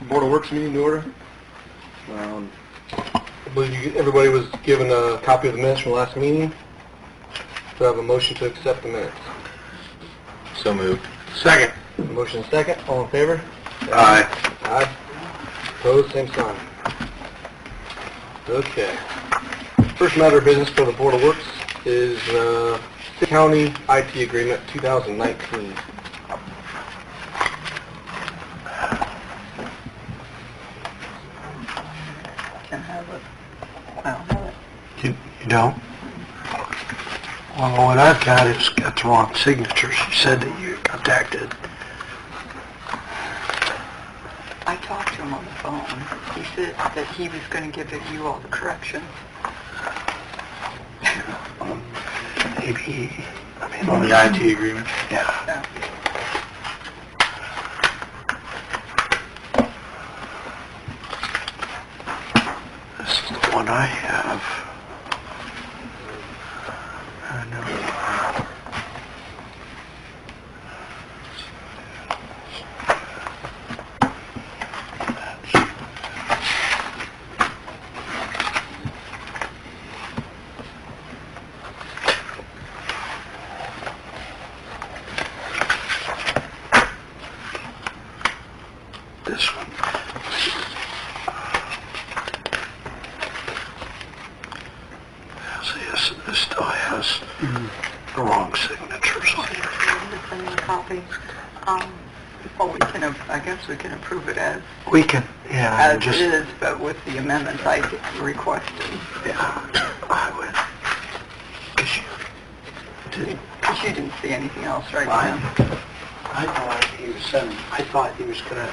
Board of Works meeting to order. I believe everybody was given a copy of the minutes from the last meeting. Do I have a motion to accept the minutes? So moved. Second. Motion second. All in favor? Aye. Aye. Opposed? Same sign. Okay. First matter of business for the Board of Works is City County IT Agreement 2019. Can have it. I don't have it. You don't? Well, what I've got is got the wrong signatures. You said that you contacted. I talked to him on the phone. He said that he was going to give you all the corrections. Maybe, On the IT agreement? yeah. Yeah. This is the one I have. I know. This one. See, this still has the wrong signatures on here. Send me a copy. I guess we can approve it as We can, yeah, and just, it is, but with the amendments I requested. yeah, I would. 'Cause you didn't. Because you didn't see anything else, right? I Tim? thought he was gonna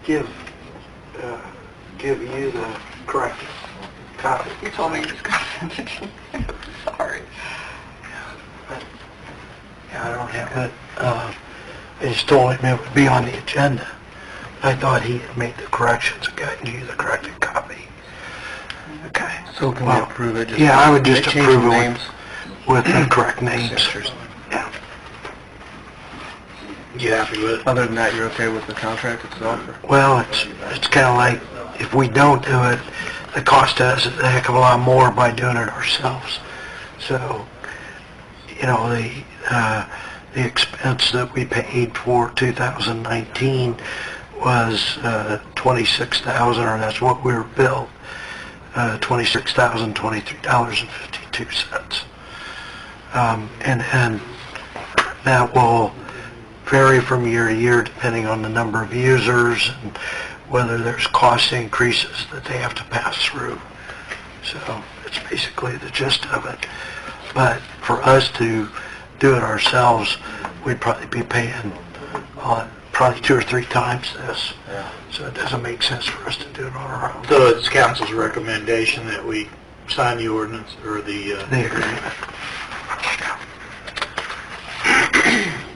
give you the correct copy. You told me he was going to send it to you. Sorry. Yeah, I don't have it. I just told him it would be on the agenda. I thought he had made the corrections and gotten you the corrected copy. Okay. So can we approve it? Yeah, I would just Change approve the it names. with the correct names. Signatures. Yeah. You happy with it? Other than that, you're okay with the contract itself? Or? Well, it's kind of like, if we don't do it, it costs us a heck of a lot more by doing it ourselves. So, you know, the expense that we paid for 2019 was $26,000, or that's what we were billed, $26,023.52. And that will vary from year to year depending on the number of users and whether there's cost increases that they have to pass through. So it's basically the gist of it. But for us to do it ourselves, we'd probably be paying probably 2 or 3 times this. Yeah. So it doesn't make sense for us to do it on our own. So it's council's recommendation that we sign the ordinance, or the agreement.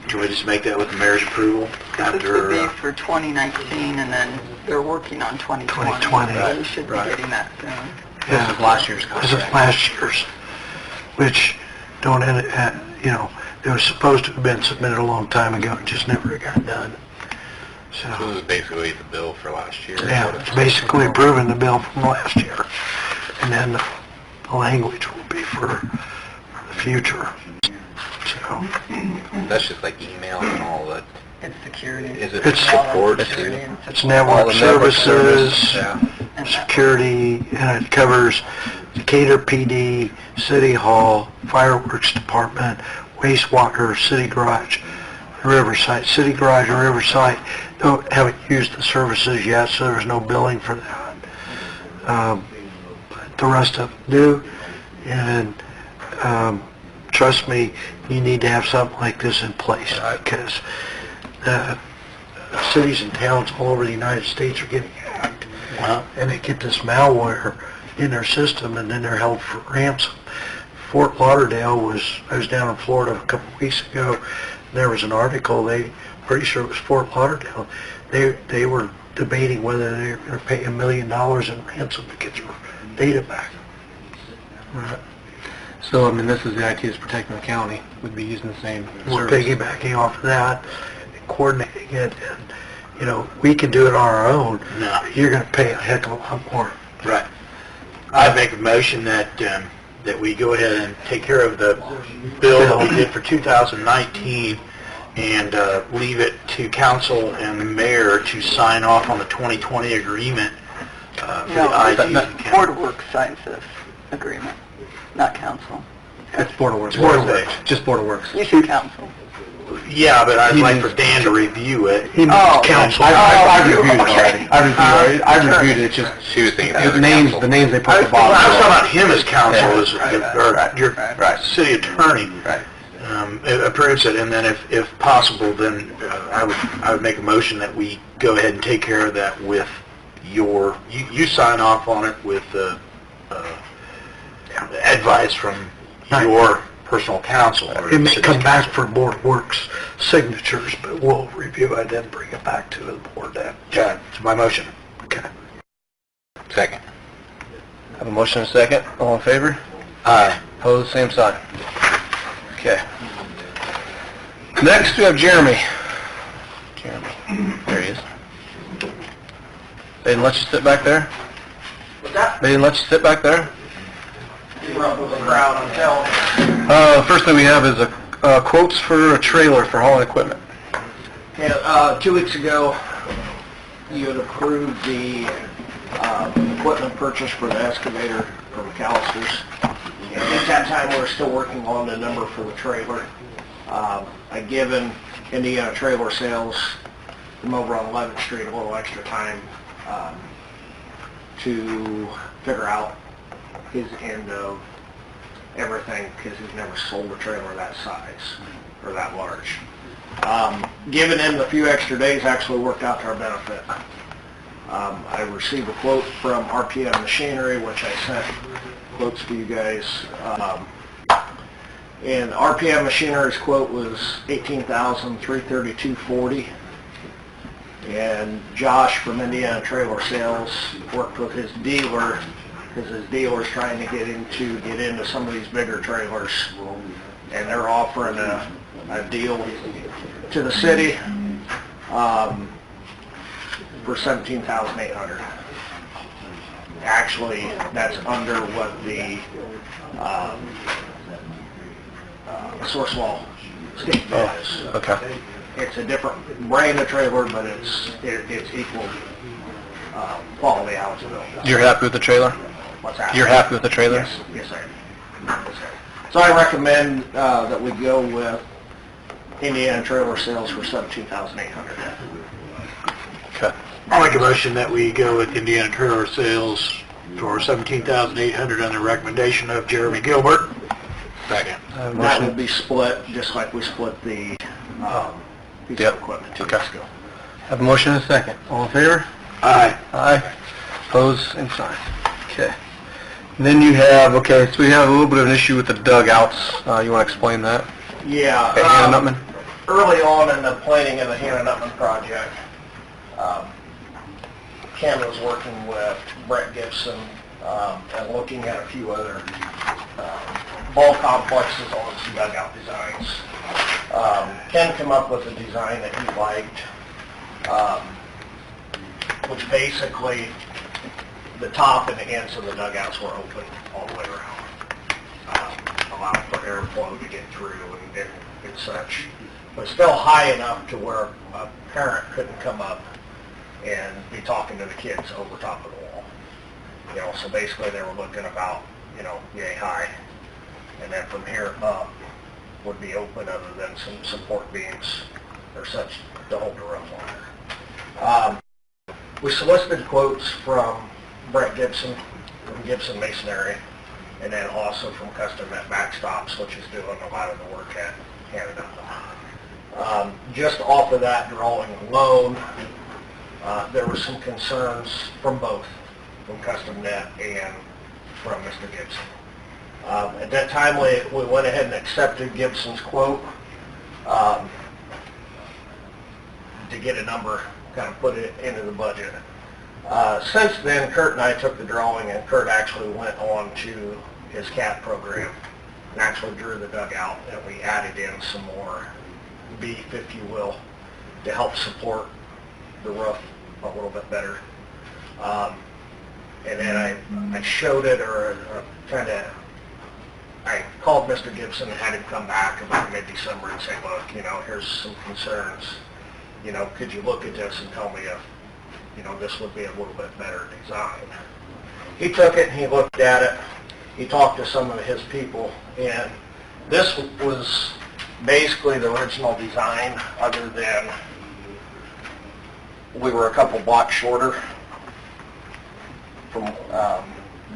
Can we just make that with the mayor's approval? This would be for 2019, and then they're working on 2020. 2020. So you should be Right. getting that soon. Yeah. This is last year's This contract. is last year's, which don't end at, you know, it was supposed to have been submitted a long time ago, it just never got done. So So, this is basically the bill for last year. yeah, it's basically approving the bill from last year. And then the language will be for the future. So, That's just like email and all that. It's security. Is it It's support? Security and it's support. network All the network services, Yeah. And security, and it covers Decatur PD, City Hall, Fireworks Department, wastewater, City Garage, Riverside. City Garage and Riverside haven't used the services yet, so there's no billing for that. But the rest of them do, and trust me, you need to have something like this in place, because cities and towns all over the United States are getting hacked, and they get this malware in their system, and then they're held for ransom. Fort Lauderdale I was down in Florida a couple of weeks ago, and there was an article, pretty sure it was Fort Lauderdale, they were debating whether they were going to pay $1 million in ransom to get their data back. Right. So, I mean, this is the IT is protecting the county. We'd be using the same We're service. piggybacking off of that, and coordinating it, You know, we can do it on our own. No. You're going to pay a heck of a lot more. Right. I'd make a motion that, that we go ahead and take care of the bill that we did for 2019 and leave it to council and the mayor to sign off on the 2020 agreement for the IT. Board of Works signs this agreement, not council. It's Board of Works. Board of Works. Just Board of Works. You said council. Yeah, but I'd like for Dan to review it. Council. I've reviewed it already. I've reviewed it, just, She was thinking the names they put at the Well, bottom. I was talking about him as council, as Right. your Right. city attorney. Right. Approves it, and then if possible, then I would make a motion that we go ahead and take care of that with you sign off on it with advice from your personal counsel. It may come back for Board of Works signatures, but we'll review it and then bring it back to the board then. Okay, it's my motion. Okay. Second. Have a motion and a second. All in favor? Aye. Opposed, same sign. Okay. Next, we have Jeremy. There he is. They didn't let you sit back there? What's that? They didn't let you sit back there? You're up with the crowd, I'm telling you. First thing we have is quotes for a trailer for hauling equipment. Yeah, 2 weeks ago, you had approved the equipment purchase for the excavator for McAllister's. And at that time, we were still working on the number for the trailer. I'd given Indiana Trailer Sales from over on 11th Street a little extra time to figure out his end of everything, because he's never sold a trailer that size or that large. Giving him a few extra days actually worked out to our benefit. I received a quote from RPM Machinery, which I sent quotes to you guys. And RPM Machinery's quote was $18,332.40. And Josh from Indiana Trailer Sales worked with his dealer, because his dealer's trying to get into some of these bigger trailers. And they're offering a deal to the city for $17,800. Actually, that's under what the source wall state bid is. Okay. It's a different brand of trailer, but it's equal quality how it's built. You're happy with the trailer? What's that? You're happy with the trailer? Yes, yes, sir. Yes, sir. So I recommend that we go with Indiana Trailer Sales for $17,800. Okay. I'll make a motion that we go with Indiana Trailer Sales for $17,800 on the recommendation of Jeremy Gilbert. Second. That will be split, just like we split the piece of equipment 2 weeks ago. Have a motion and a second. All in favor? Aye. Aye. Opposed, same sign. Okay. And then you have, okay, so we have a little bit of an issue with the dugouts. You want to explain that? Yeah. Okay, Hannah Nutman? Early on in the planning of the Hannah Nutman project, Ken was working with Brett Gibson and looking at a few other ball complexes on some dugout designs. Ken came up with a design that he liked, which basically the top and the ends of the dugouts were open all the way around, allowed for airflow to get through and such, but still high enough to where a parent couldn't come up and be talking to the kids over top of the wall. You know, so basically they were looking about, you know, yay high, and then from here up would be open other than some support beams or such to hold the roof on. We solicited quotes from Brett Gibson, from Gibson Masonry, and then also from Custom Met Backstops, which is doing a lot of the work at Canada. Just off of that drawing alone, there were some concerns from both, from Custom Net and from Mr. Gibson. At that time, we went ahead and accepted Gibson's quote to get a number, kind of put it into the budget. Since then, Kurt and I took the drawing, and Kurt actually went on to his CAT program and actually drew the dugout, and we added in some more beef, if you will, to help support the roof a little bit better. And then I showed it, or I called Mr. Gibson and had him come back about mid-December and say, look, here's some concerns. Could you look at this and tell me if, this would be a little bit better design? He took it and he looked at it. He talked to some of his people, and this was basically the original design, other than we were a couple blocks shorter from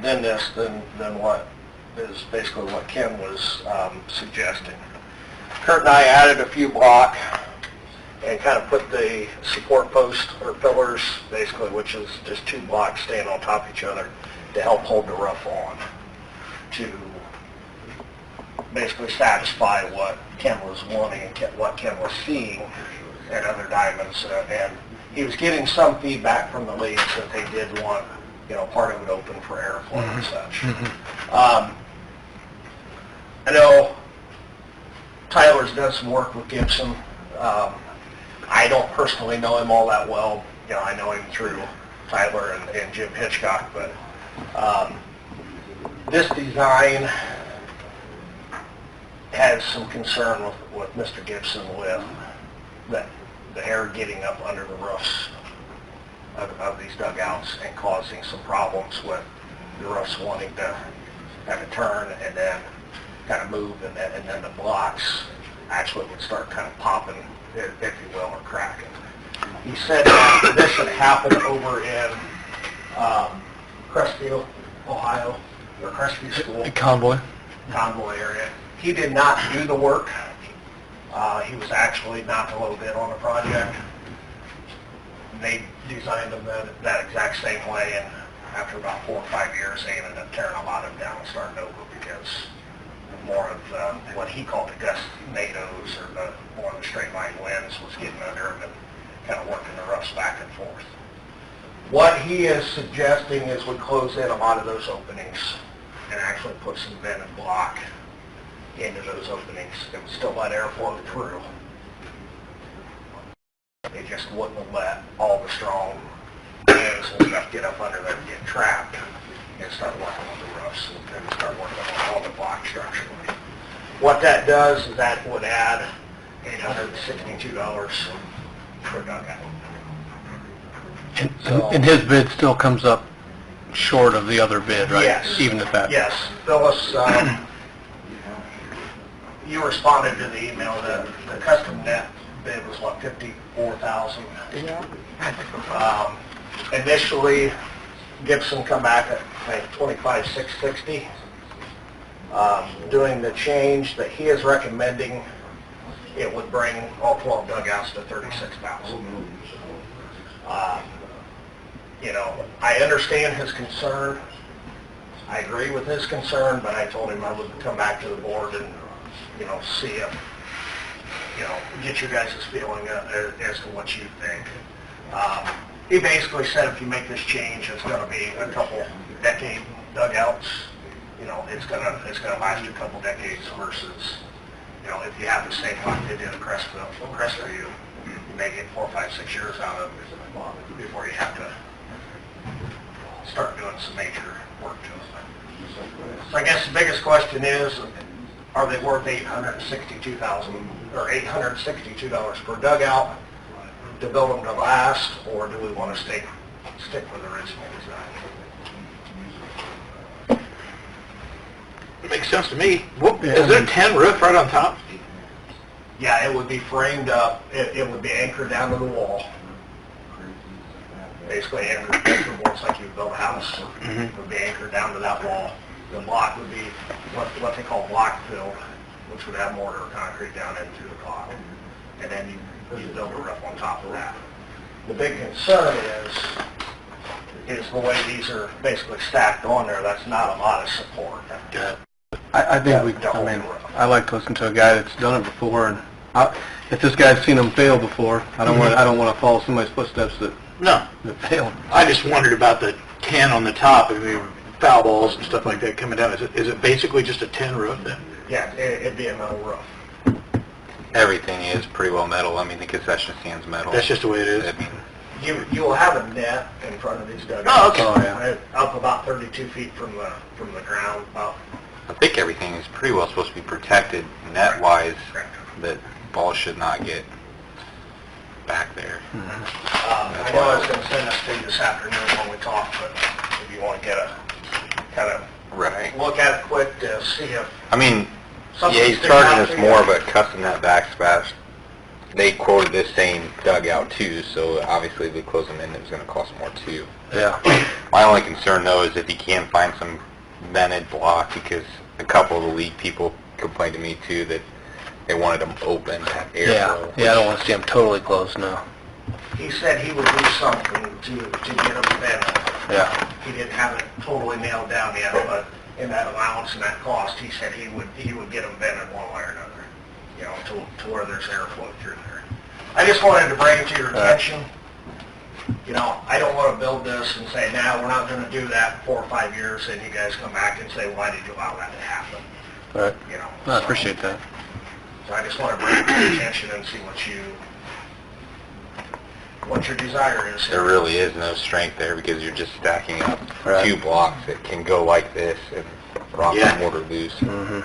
than what is basically what Ken was suggesting. Kurt and I added a few block and kind of put the support posts or pillars, basically, which is just 2 blocks staying on top of each other to help hold the roof on, to basically satisfy what Ken was wanting and what Ken was seeing at other diamonds. And he was getting some feedback from the leads that they did want, part of it open for airflow and such. I know Tyler's done some work with Gibson. I don't personally know him all that well. I know him through Tyler and Jim Hitchcock, but this design has some concern with Mr. Gibson with the air getting up under the roofs of these dugouts and causing some problems with the roofs wanting to kind of turn and then kind of move, and then the blocks actually would start kind of popping, if you will, or cracking. He said that this had happened over in Crestview, Ohio, or Crestview School. Convoy area. He did not do the work. He was actually not the low bid on the project. They designed them that exact same way, and after about 4 or 5 years, they ended up tearing a lot of them down and starting over because more of what he called the gusts-nados, or more of the straight line winds, was getting under them and kind of working the roofs back and forth. What he is suggesting is we close in a lot of those openings and actually put some bend and block into those openings. It would still let air flow through. It just wouldn't let all the strong winds and stuff get up under there and get trapped and start working on the roofs and start working on all the block structurally. What that does is that would add $862 per dugout. And his bid still comes up short of the other bid, right? Yes. Even at that? Yes. Phyllis, you responded to the email that the custom net bid was, what, $54,000? Yeah. Initially, Gibson come back at, I think, $25,660. Doing the change that he is recommending, it would bring all 12 dugouts to $36,000. I understand his concern. I agree with his concern, but I told him I would come back to the board and, see if, get your guys' feeling as to what you think. He basically said if you make this change, it's going to be a couple decade dugouts. It's going to last a couple decades versus, if you have the same like they did at Crestview, you may get 4, 5, 6 years out of it before you have to start doing some major work to it. So I guess the biggest question is, are they worth $862,000 or $862 per dugout to build them to last, or do we want to stick with the original design? It makes sense to me. Is there a tin roof right on top? Yeah, it would be framed up. It would be anchored down to the wall. Basically anchored boards like you would build a house. It would be anchored down to that wall. The block would be what they call block filled, which would have mortar or concrete down into the block. And then you build a roof on top of that. The big concern is the way these are basically stacked on there. That's not a lot of support. I think I like to listen to a guy that's done it before, and if this guy's seen them fail before, I don't want to follow somebody's footsteps that failed. I just wondered about the tin on the top. I mean, foul balls and stuff like that coming down. Is it basically just a tin roof then? Yeah, it'd be a metal roof. Everything is pretty well metal. I mean, the concession stand's metal. That's just the way it is. I mean, You will have a net in front of these dugouts. Oh, okay. Oh, yeah. Up about 32 feet from the ground, about. I think everything is pretty well supposed to be protected net-wise, that balls should not get back there. I know I was going to send this to you this afternoon when we talked, but if you want to get a kind of Right. look at it quick to see if I mean, something yeah, he's sticks out charging to us you. more, but custom net backsplash, they quoted this same dugout too, so obviously if we close them in, it was gonna cost more too. Yeah. My only concern though is if he can find some vented block, because a couple of the league people complained to me too that they wanted them open to have airflow. Yeah, I don't want to see them totally closed now. He said he would do something to get them vented. Yeah. He didn't have it totally nailed down yet, but in that allowance and that cost, he said he would get them vented one way or another, you know, to where there's airflow through there. I just wanted to bring it to your attention. You know, I don't want to build this and say, nah, we're not going to do that in 4 or 5 years, and you guys come back and say, why did you allow that to happen? Right. You know. I appreciate that. So I just want to bring it to your attention and see what your desire is. There really is no strength there because you're just stacking up Right. 2 blocks that can go like this and rock Yeah. the mortar loose. Mm-hmm.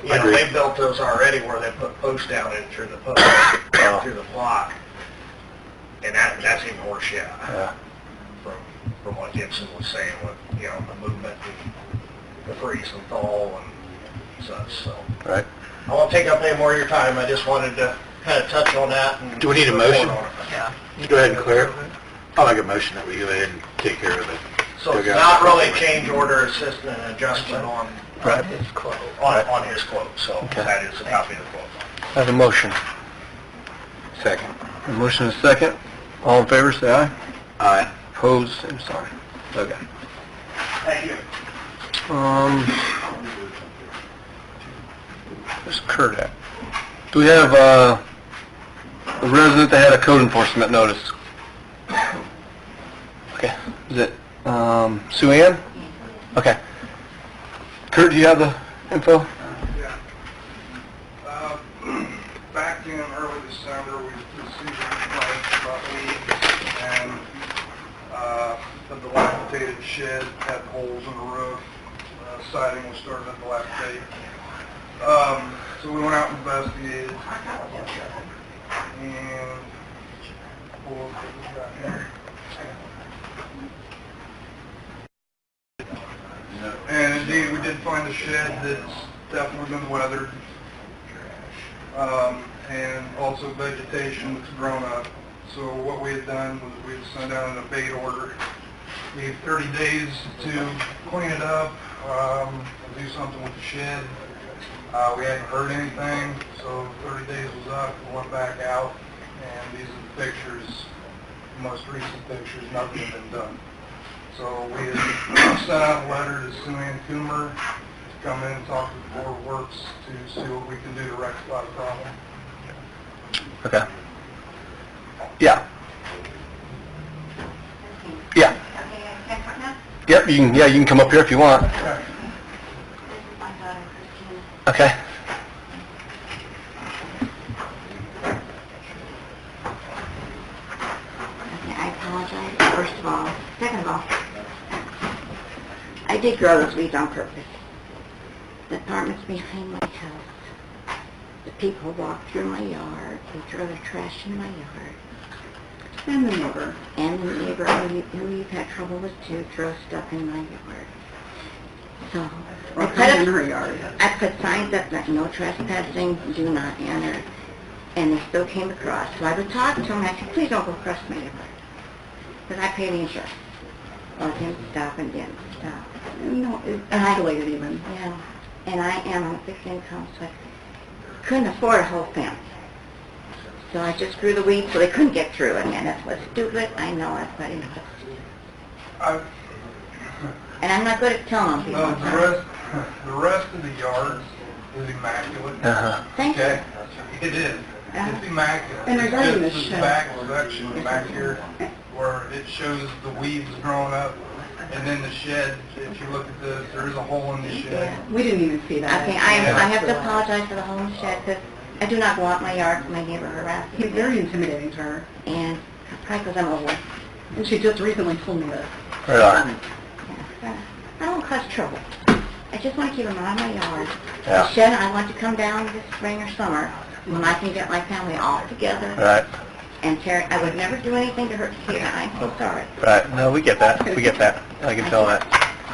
You know, they built those already where they put posts down in through the post, through the block. And that's even worse yet. Yeah. From what Gibson was saying with, you know, the movement and the freeze and thaw and such, so. Right. I won't take up any more of your time, I just wanted to kind of touch on that and... Do we need a report motion? on it. Yeah. You go ahead and clear it. I'll make a motion that we go ahead and take care of it. So it's not really a change order, it's just an adjustment on Right. his quote, on his quote, so Okay. that is a copy of the quote. I have a motion. Second. A motion and a second. All in favor, say aye. Aye. Opposed, same sign. Okay. Thank you. Where's Kurt at? Do we have, a resident that had a code enforcement notice? Okay. Is it, Sue Ann? Okay. Kurt, do you have the info? Back in early December, we received a complaint about leaks and the dilapidated shed had holes in the roof. Siding was starting to dilapidate. So we went out and investigated. And what we got here? And indeed, we did find a shed that's definitely been weathered. And also vegetation that's grown up. So what we had done was we had sent out an abate order. We had 30 days to clean it up, do something with the shed. We hadn't heard anything, so 30 days was up, we went back out, and these are the pictures, the most recent pictures, nothing had been done. So we had sent out a letter to Sue Ann Coomer to come in and talk to the Board of Works to see what we can do to rectify the problem. Okay. Yeah. Yeah. Yep, you can come up here if you want. Okay. I apologize, first of all. Second of all, I did grow those weeds on purpose. The apartment's behind my house. The people walk through my yard. They throw their trash in my yard. And the neighbor. And the neighbor who you've had trouble with too throws stuff in my yard. So, I put in her yard. I put signs up that no trespassing, do not enter. And they still came across. So I would talk to them, I said, please don't go across my yard. Because I pay the insurance. Well, it didn't stop and didn't stop. No, it escalated even. Yeah. And I am on a fixed income, so I couldn't afford a whole fence. So I just grew the weeds so they couldn't get through it. And that was stupid. I know it, but you know. And I'm not good at telling people. The rest of the yard is immaculate. Thank you. Okay? It is. It's immaculate. And there's not even a It's just shed. the back section back here where it shows the weeds growing up. And then the shed, if you look at this, there is a hole in the shed. We didn't even see that. Okay, I have to apologize for the home shed because I do not go out in my yard. My neighbor harassed me. He's very intimidating to her. And Probably because I'm old. And she just recently told me that. Right. I don't cause trouble. I just want to keep them out of my yard. Yeah. The shed, I want to come down this spring or summer when I can get my family all together. Right. And Terry, I would never do anything to hurt Terry. I'm so sorry. Right. No, we get that. We get that. I can tell that.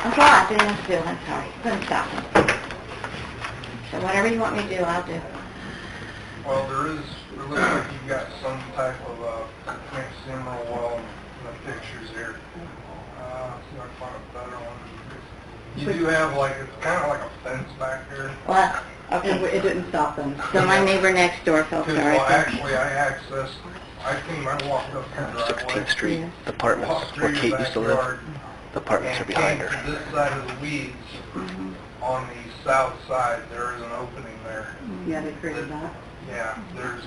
I'm sorry, I didn't want to do. I'm sorry. Couldn't stop me. So whatever you want me to do, I'll do. Well, it looks like you've got some type of, I can't see them real well in the pictures here. See if I can find a better one. You do have like, it's kind of like a fence back here. Well, And okay. it didn't stop them. So my neighbor next door felt Because, sorry well, for me. actually, I walked up her driveway. 16th Street, Yeah. the apartments Walked where through Kate your used to live. backyard The apartments are and behind came her. to this side of the weeds. Mhm. On the south side, there is an opening there. Yeah, they created that. Yeah, there's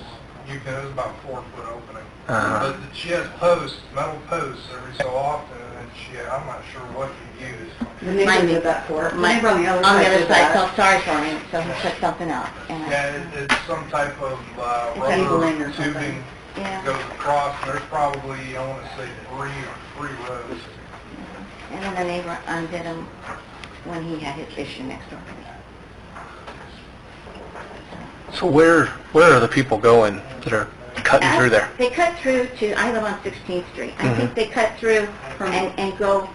about a 4-foot opening. Uh-huh. But she has posts, metal posts every so often, and I'm not sure what you use. The neighbor did that for her. The My neighbor on the other side did side that. felt sorry for me, so he put something up. And I, Yeah, it's some type of cabling or rubber something. tubing yeah. goes across, and there's probably, I want to say, three rows. And then the neighbor undid him when he had his issue next door to me. So where are the people going that are cutting through there? They cut through to, I live on 16th Street. I think they cut through and go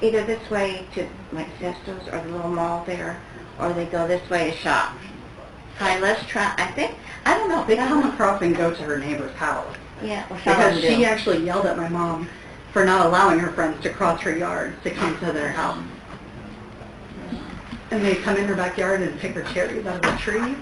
either this way to like Zesto's or the little mall there, or they go this way to shop. Probably less I don't know. They come across and go to her neighbor's house. Yeah, well, some of Because them she do. actually yelled at my mom for not allowing her friends to cross her yard to come to their house. And they come in her backyard and pick her cherries out of the tree.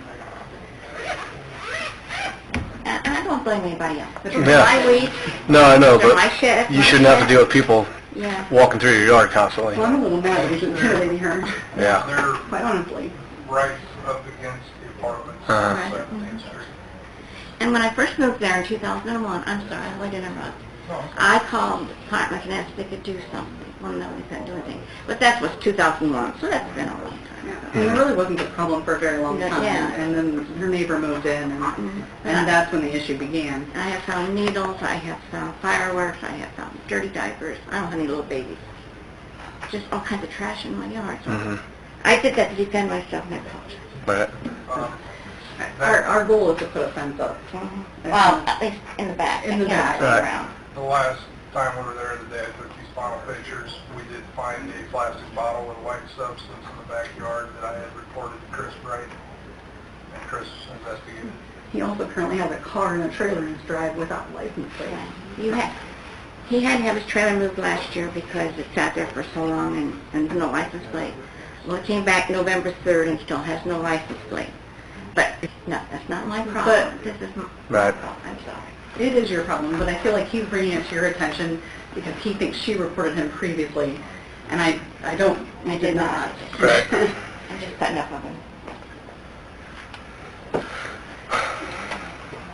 I don't blame anybody else. But Yeah. my weeds, No, I know, they're my but shit. you shouldn't have to deal with people Yeah. walking through your yard constantly. Well, I'm a little mad that he's intimidating her, Yeah. They're quite honestly. right up against the apartments Uh-huh. on Right. 17th Street. And when I first moved there in 2001, I'm sorry, I would interrupt. No, I called the department and asked if they could do something. Well, no, they couldn't do anything. But that was 2001, so that's been a long time. And it really wasn't a problem for a very long time. Yeah. And then her neighbor moved in, and that's when the issue began. I have found needles, I have found fireworks, I have found dirty diapers. I don't have any little babies. Just all kinds of trash in my yard. So Mm-hmm. I did that to defend myself, and I apologize. Right. Our goal is to put a fence up. Well, at least in the back. In the I can't back. stay Right. around. The last time we were there today, I took these final pictures. We did find a plastic bottle with white substance in the backyard that I had reported to Chris Bright, and Chris investigated. He also currently has a car and a trailer in his drive without license plate. He had to have his trailer moved last year because it sat there for so long and there's no license plate. Well, it came back November 3rd and still has no license plate. But, no, that's not my problem. But- This is my Right. problem. I'm sorry. It is your problem, but I feel like he's bringing it to your attention because he thinks she reported him previously, and I don't. I did not. Right. I'm just cutting up on him.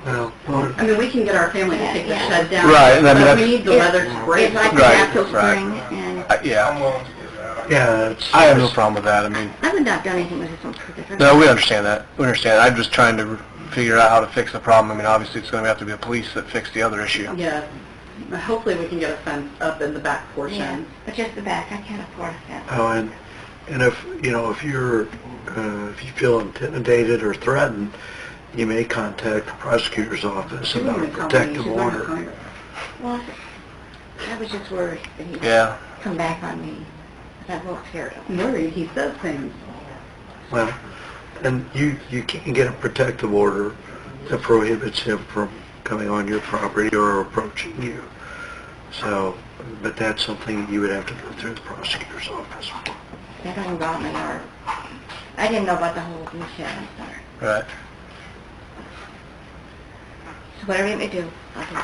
Well, I mean, we can get our family to take the Yeah. shed down. Right, and I mean, but we that's- need the weather to break. It's like Right, that till right. spring, and Yeah. I'm willing to do that. yeah, I have no problem with that. I mean, I would not do anything with this on purpose. no, we understand that. We understand. I'm just trying to figure out how to fix the problem. I mean, obviously, it's going to have to be the police that fix the other issue. Yeah. Hopefully we can get a fence up in the back Yeah, portion. but just the back. I can't afford a fence. oh, and if, you know, if you feel intimidated or threatened, you may contact the prosecutor's office She about a wouldn't tell me. protective She's not order. gonna come. Well, I was just worried that he'd Yeah. come back on me. I won't fear him. Worried, he says things. Well, and you can get a protective order that prohibits him from coming on your property or approaching you. So, but that's something you would have to go through the prosecutor's office. That don't involve my yard. I didn't know about the whole blue shed, I'm sorry. Right. So whatever you may do, I'll do it.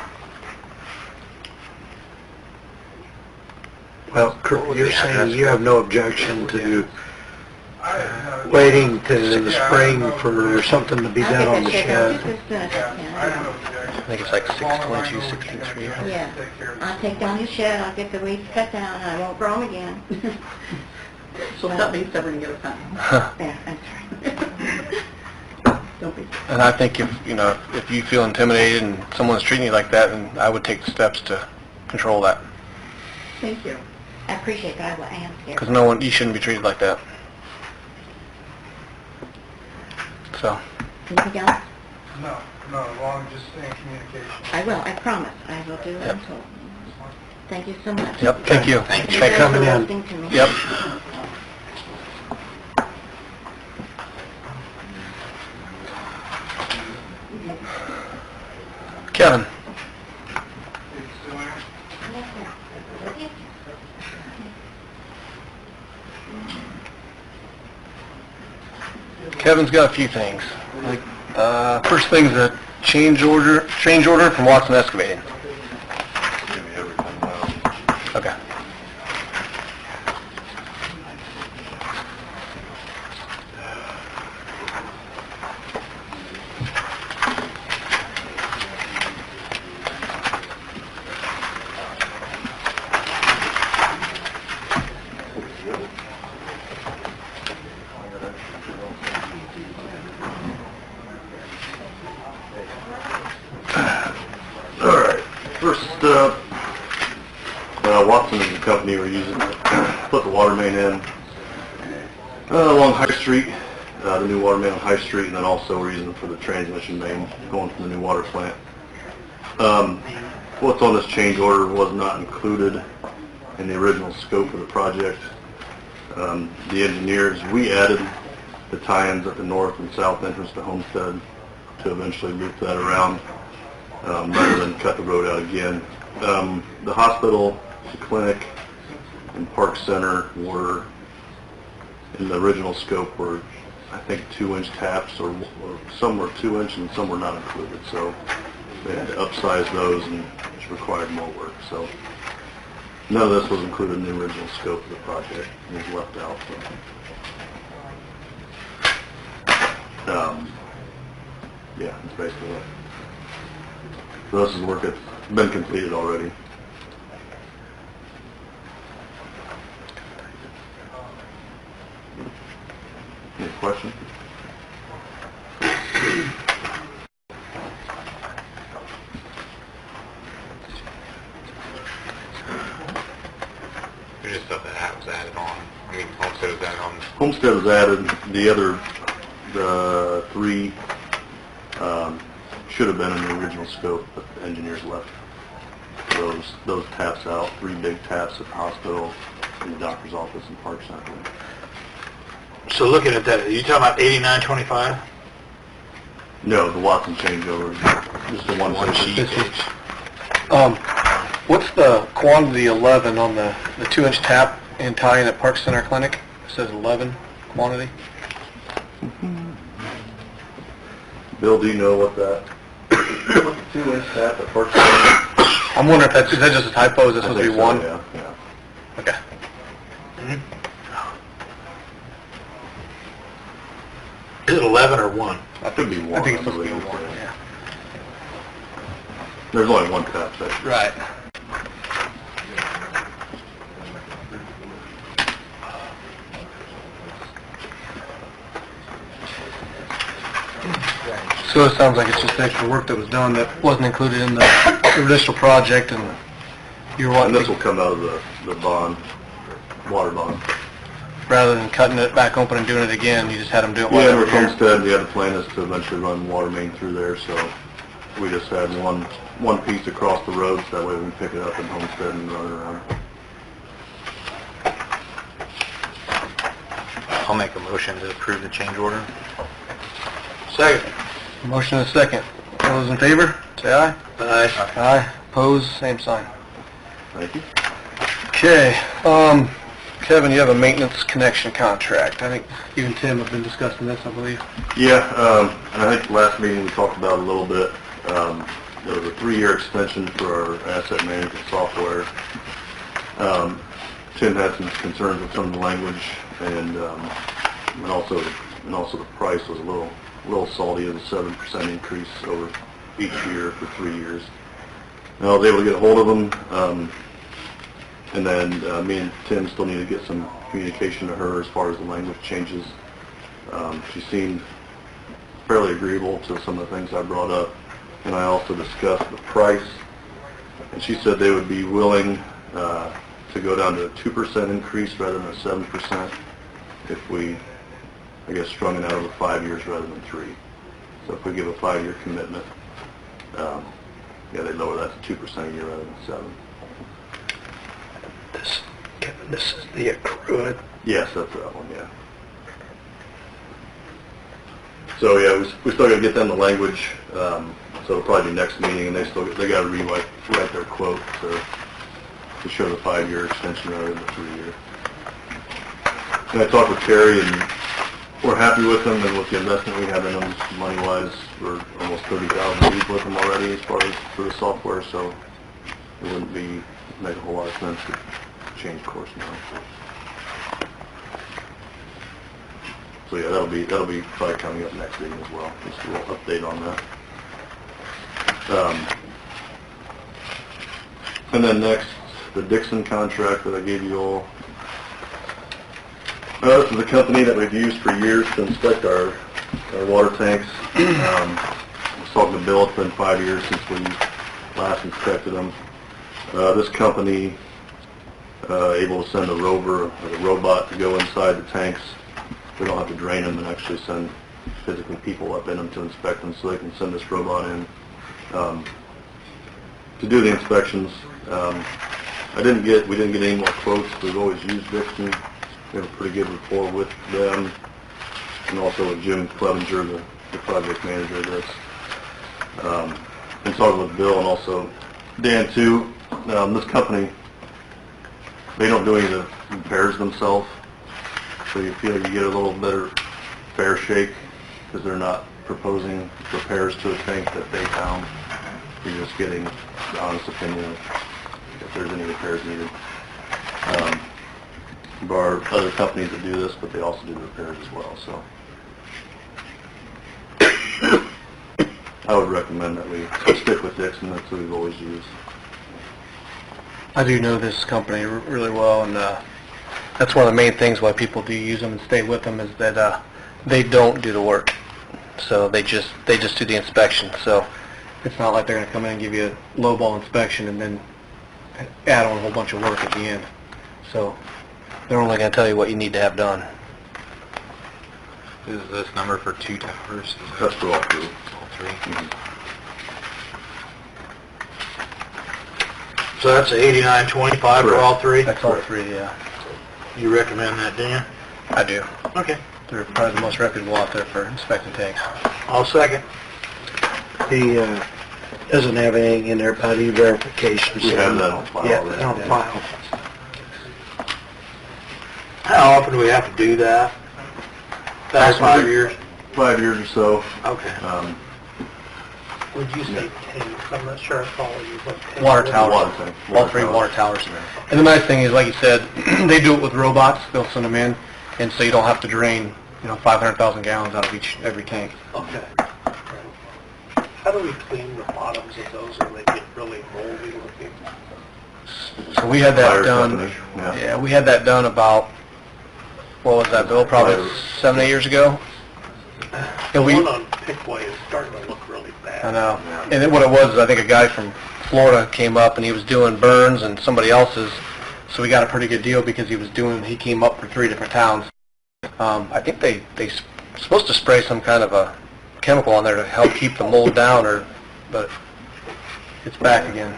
Well, Kurt, you're saying you have no objection to I waiting to the spring for something to be I'll done get on that the shed done shed? just as soon as I Yeah, I have can. no objection. I think it's like 622, 16th Street. Yeah. Take care of I'll take down the shed, I'll get the weeds cut down, and I won't grow them again. She'll stop being stubborn and get a fence. There, I'm sorry. Don't be. And I think if you feel intimidated and someone's treating you like that, then I would take the steps to control that. Thank you. I appreciate that, I am scared. Because you shouldn't be treated like that. So. Anything else? No, as long as just stay in communication. I will, I promise. I will do what I'm Yep. told. Thank you so much. Yep, thank you. Thank You you. Thanks guys for coming for in. listening to me. Yep. Kevin. Kevin's got a few things. First thing's a change order from Watson Excavating. Okay. All right. First up, Watson is the company we're using to put the water main in along High Street, the new water main on High Street, and then also we're using it for the transmission main going from the new water plant. What's on this change order was not included in the original scope of the project. The engineers, we added the tie-ins at the north and south entrance to Homestead to eventually loop that around rather than cut the road out again. The hospital, the clinic, and Park Center were, in the original scope, were I think 2-inch taps, or some were 2-inch and some were not included. So they had to upsize those, and which required more work. So none of this was included in the original scope of the project. It was left out. Yeah, that's basically it. So this is work that's been completed already. Any questions? There's just stuff that was added on. I mean, Homestead was added on. Homestead was added. The three should have been in the original scope, but the engineers left those taps out. 3 big taps at the hospital, in the doctor's office, and Park Center. So looking at that, are you talking about 8925? No, the Watson changeover, just the one sheet. This is, what's the quantity 11 on the 2-inch tap and tie-in at Park Center Clinic? It says 11 quantity. Bill, do you know what that? What's the 2-inch tap at Park Center? I'm wondering if is that just a typo? Is this I supposed to think be so, 1? Yeah. Okay. Is it 11 or 1? I think it'd be 1. I think it's supposed to be believe. 1, yeah. There's only one tap section. Right. So it sounds like it's just extra work that was done that wasn't included in the initial project, and you're And wanting this to, will come out of the bond, water bond. rather than cutting it back open and doing it again, you just had them do it while Yeah, they were with here. Homestead, we had the plan is to eventually run water main through there, so we just had one piece across the road, so that way we can pick it up in Homestead and run it around. I'll make a motion to approve the change order. Second. Motion and a second. All those in favor, say aye. Aye. Aye. Opposed, same sign. Thank you. Okay, Kevin, you have a maintenance connection contract. I think you and Tim have been discussing this, I believe. Yeah, and I think last meeting we talked about it a little bit. There was a 3-year extension for our asset management software. Tim had some concerns with some of the language, and also the price was a little salty. It was a 7% increase over each year for 3 years. And I was able to get a hold of them, and then me and Tim still need to get some communication to her as far as the language changes. She seemed fairly agreeable to some of the things I brought up, and I also discussed the price, and she said they would be willing to go down to a 2% increase rather than a 7% if we, I guess, strung it out over 5 years rather than 3. So if we give a 5-year commitment, yeah, they lower that to 2% a year rather than 7. This is the accrued. Yes, that's that one, yeah. So yeah, we still got to get them the language, so it'll probably be next meeting, and they got to rewrite their quote to show the 5-year extension rather than the 3-year. And I talked with Terry, and we're happy with them, and with the investment we have in them, money-wise, we're almost 30,000 deep with them already as far as for the software, so it wouldn't make a whole lot of sense to change course now. So yeah, that'll be probably coming up next meeting as well. Just a little update on that. And then next, the Dixon contract that I gave you all. This is a company that we've used for years to inspect our water tanks. I was talking to Bill, it's been 5 years since we last inspected them. This company able to send a rover or a robot to go inside the tanks. We don't have to drain them and actually send physically people up in them to inspect them, so they can send this robot in to do the inspections. We didn't get any more quotes. We've always used Dixon. We have a pretty good rapport with them, and also with Jim Clevenger, the project manager of this. And talking with Bill and also Dan too. This company, they don't do any of the repairs themselves, so you feel you get a little better fair shake because they're not proposing repairs to a tank that they found. You're just getting the honest opinion of if there's any repairs needed. There are other companies that do this, but they also do the repairs as well. So I would recommend that we stick with Dixon. That's what we've always used. I do know this company really well, and that's one of the main things why people do use them and stay with them is that they don't do the work. So they just do the inspection. So it's not like they're going to come in and give you a lowball inspection and then add on a whole bunch of work at the end. So they're only going to tell you what you need to have done. Is this number for 2 towers? That's for all 3. All 3? Mm-hmm. So that's $89.25 for all 3? That's all 3, yeah. You recommend that, Dan? I do. Okay. They're probably the most reputable out there for inspecting tanks. I'll second. He doesn't have anything in there about e-verification. We have that on file. Yeah, already. on file. How often do we have to do that? That's 5 years? 5 years or so. Okay. Would you say tanks? I'm not sure I follow you. What tank? Water towers. Water tank. All 3 water towers. And the nice thing is, like you said, they do it with robots. They'll send them in, and so you don't have to drain, 500,000 gallons out of every tank. Okay. How do we clean the bottoms of those when they get really moldy looking? So we had that Fire done. company, yeah. Yeah, we had that done about, what was that, Bill? Probably 7, 8 years ago. And The one on Pickway is starting to look really bad. I know. And then what it was is I think a guy from Florida came up and he was doing Burns and somebody else's, so we got a pretty good deal because he came up for 3 different towns. I think they supposed to spray some kind of a chemical on there to help keep the mold down, but it's back again.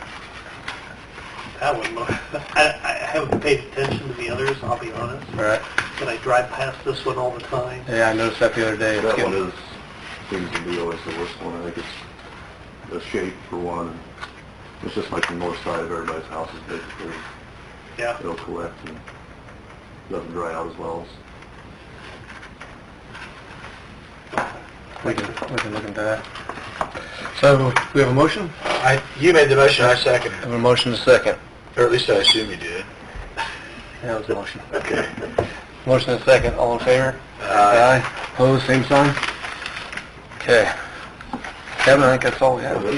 That one, I haven't paid attention to the others, I'll be honest. All right. But I drive past this one all the time. Yeah, I noticed that the other day. That one seems to be always the worst one. I think it's the shape for one. It's just like the north side of everybody's houses, basically. Yeah. It'll collect and doesn't dry out as well. We can look into that. So we have a motion? You made the motion, I second. We have a motion to second. Or at least I assume you did. That was a motion. Okay. Motion and second, all in favor? Aye. Opposed, same sign? Okay. Kevin, I think that's all we have. Did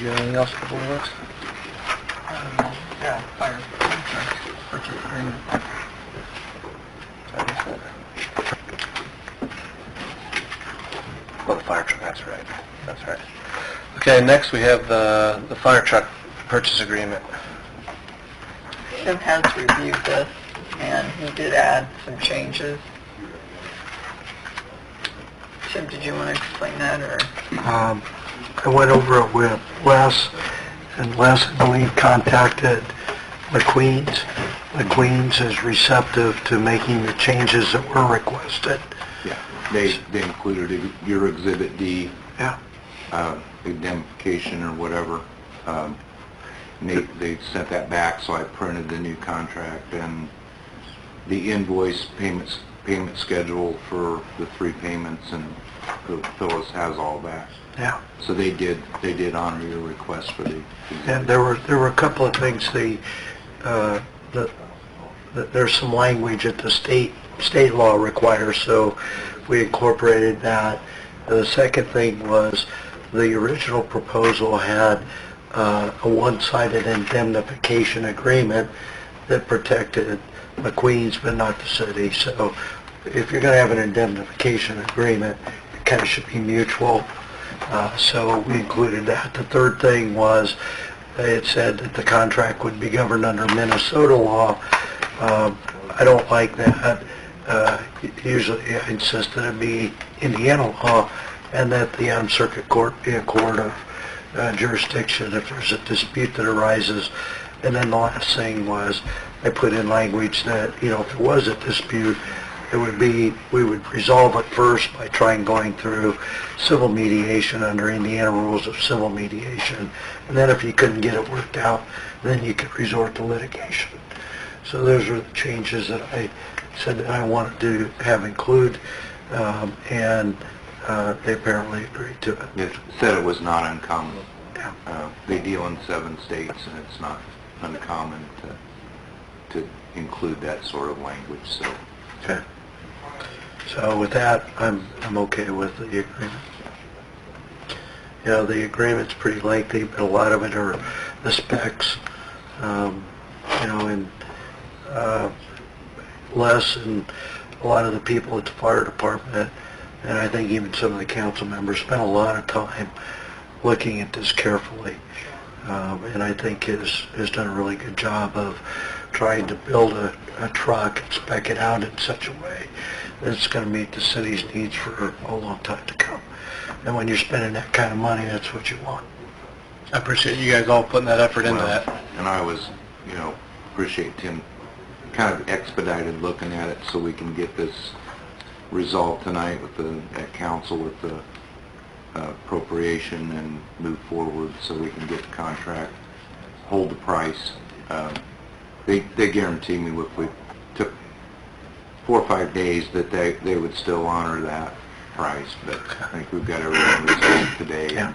you have anything else for the Board of Works? Yeah, fire. I guess that. Oh, the fire truck, that's right. That's right. Okay, next we have the fire truck purchase agreement. Tim has reviewed this, and he did add some changes. Tim, did you want to explain that, or? I went over it with Les, and Les, I believe, contacted McQueen's. McQueen's is receptive to making the changes that were requested. Yeah, they included your Exhibit D, Yeah. indemnification or whatever. They sent that back, so I printed the new contract and the invoice payment schedule for the 3 payments, and Phyllis has all that. Yeah. So they did honor your request for the... And there were a couple of things, there's some language that the state law requires, so we incorporated that. The second thing was the original proposal had a one-sided indemnification agreement that protected McQueen's but not the city. So if you're going to have an indemnification agreement, it kind of should be mutual. So we included that. The third thing was it said that the contract would be governed under Minnesota law. I don't like that. Usually I insist that it be Indiana law, and that the Armed Circuit Court be a court of jurisdiction if there's a dispute that arises. And then the last thing was I put in language that, if there was a dispute, we would resolve it first by going through civil mediation under Indiana rules of civil mediation, and then if you couldn't get it worked out, then you could resort to litigation. So those were the changes that I said that I wanted to have include, and they apparently agreed to it. It said it was not uncommon. Yeah. They deal in 7 states, and it's not uncommon to include that sort of language. So. Okay. So with that, I'm okay with the agreement. The agreement's pretty lengthy, but a lot of it are the specs, and Les and a lot of the people at the fire department, and I think even some of the council members spent a lot of time looking at this carefully, and I think has done a really good job of trying to build a truck and spec it out in such a way that it's going to meet the city's needs for a long time to come. And when you're spending that kind of money, that's what you want. I appreciate you guys all putting that effort into that. And I was, appreciate Tim kind of expedited looking at it so we can get this resolved tonight at council with the appropriation and move forward so we can get the contract, hold the price. They guarantee me if we took 4 or 5 days that they would still honor that price, but I think we've got everything resolved today. Yeah.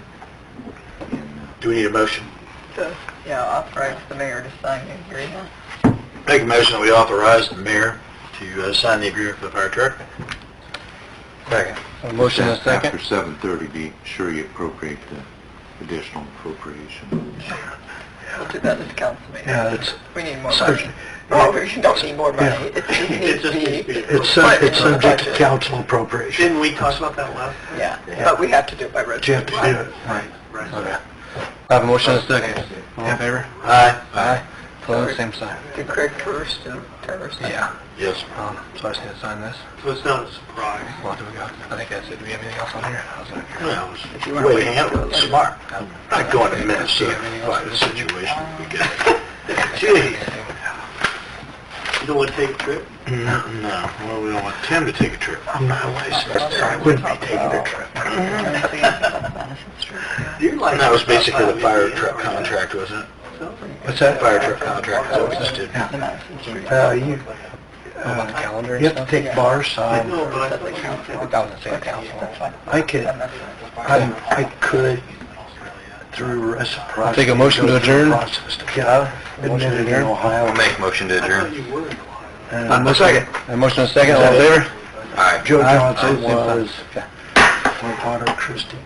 Do we need a motion? Authorize the mayor to sign the agreement. Make a motion that we authorize the mayor to sign the agreement for the fire truck. Second. A motion and a second? After 7:30, be sure you appropriate the additional appropriation. We'll do that at the council meeting. Yeah, We need more money. No, we don't need more money. Yeah. It just needs to be... It's subject to council appropriation. Didn't we talk about that last time? Yeah, but we have to do it by You have resolution. to do it. Right. Okay. I have a motion and a second. All in favor? Aye. Aye. Opposed, same sign. Do Craig first and Terrace. Yeah. Yes. So I just need to sign this. So it's not a surprise. What do we got? I think that's it. Do we have anything else on here? Well, it's the way to handle it, smart. Not going to Minnesota fight a situation we get. Jeez. You don't want to take a trip? No. Well, we don't want Tim to take a trip. I'm not licensed. I wouldn't be taking a trip. And that was basically the fire truck contract, wasn't it? What's that? Fire truck contract, is that what we just did? You On the calendar have to take bars. That was the same council. I could, through reciprocity. Take a motion to adjourn? Process to get out, admitted in Ohio. I'll make a motion to adjourn. And A second. A motion and a second. All in favor? Aye. Joe Aye. Johnson Aye. was, my daughter Christy